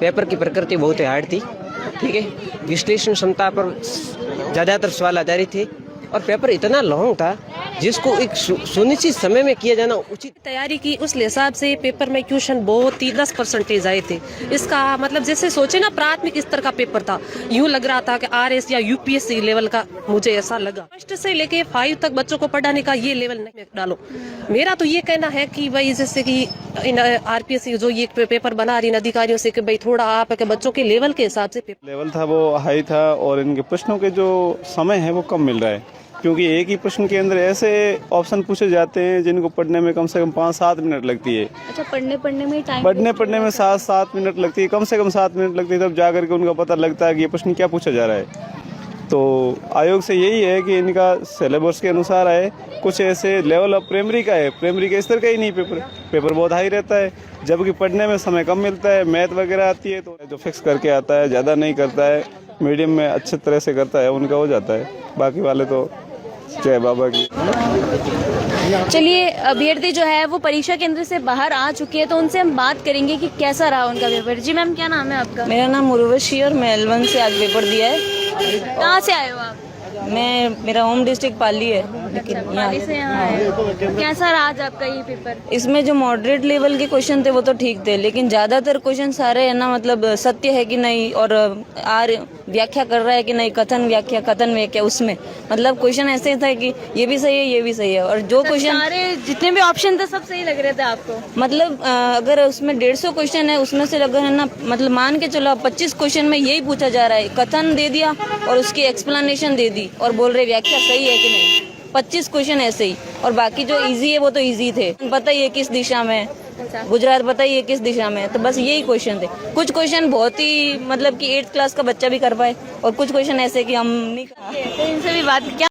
Paper की प्रकृति बहुत ही हार्ड थी, ठीक है। विश्लेषण क्षमता पर ज़्यादातर सवाल आधारित थे और पेपर इतना लॉन्ग था जिसको एक सुनिश्चित समय में किया जाना उचित। तैयारी की उस हिसाब से पेपर में क्वेश्चन बहुत ही 10% आए थे। इसका मतलब जैसे सोचे ना प्राथमिक स्तर का पेपर था, यूं लग रहा था कि आरएस या यूपीएससी लेवल का, मुझे ऐसा लगा। फर्स्ट से लेके 5 तक बच्चों को पढ़ाने का ये लेवल नहीं डालो। मेरा तो ये कहना है कि भाई जैसे कि इन आरपीएससी जो ये पेपर बना रही अधिकारियों से कि भाई थोड़ा आप के बच्चों के लेवल के हिसाब से लेवल था वो हाई था और इनके प्रश्नों के जो समय है वो कम मिल रहा है, क्योंकि एक ही प्रश्न के अंदर ऐसे ऑप्शन पूछे जाते हैं जिनको पढ़ने में कम से कम 5-7 मिनट लगती है। अच्छा, पढ़ने में टाइम पढ़ने में 7-7 मिनट लगती है, कम से कम 7 मिनट लगती है, तब जाकर के उनका पता लगता है कि ये प्रश्न क्या पूछा जा रहा है। तो आयोग से यही है कि इनका सिलेबस के अनुसार है, कुछ ऐसे लेवल ऑफ प्राइमरी का है, प्राइमरी के स्तर का ही नहीं पेपर बहुत हाई रहता है, जबकि पढ़ने में समय कम मिलता है। मैथ वगैरह आती है तो जो फिक्स करके आता है, ज़्यादा नहीं करता है, मीडियम में अच्छे तरह से करता है, उनका हो जाता है। बाकी वाले तो जय बाबा की। चलिए, अभ्यर्थी जो है वो परीक्षा केंद्र से बाहर आ चुकी है, तो उनसे हम बात करेंगे कि कैसा रहा उनका पेपर। जी मैम, क्या नाम है आपका? मेरा नाम उर्वशी और मैं L1 से आज पेपर दिया है। कहाँ से आए हो आप? मेरा होम डिस्ट्रिक्ट पाली है, लेकिन पाली से यहाँ आए हो। कैसा रहा आज आपका ये पेपर? इसमें जो मॉडरेट लेवल के क्वेश्चन थे वो तो ठीक थे, लेकिन ज्यादातर क्वेश्चन सारे है ना, मतलब सत्य है कि नहीं और व्याख्या कर रहा है कि नहीं, कथन व्याख्या उसमें मतलब क्वेश्चन ऐसे था कि ये भी सही है ये भी सही है, और जो क्वेश्चन सारे जितने भी ऑप्शन थे सब सही लग रहे थे आपको? मतलब अगर उसमें 150 क्वेश्चन है, उसमें से अगर है ना, मतलब मान के चलो 25 क्वेश्चन में यही पूछा जा रहा है, कथन दे दिया और उसकी एक्सप्लेनेशन दे दी और बोल रहे व्याख्या सही है कि नहीं। 25 क्वेश्चन ऐसे ही, और बाकी जो इजी है वो तो इजी थे। पता ही है किस दिशा में, गुजरात पता ही है किस दिशा में, तो बस यही क्वेश्चन थे। कुछ क्वेश्चन बहुत ही मतलब कि 8th क्लास का बच्चा भी कर पाए और कुछ क्वेश्चन ऐसे कि हम नहीं कर पाए। तो इनसे भी बात क्या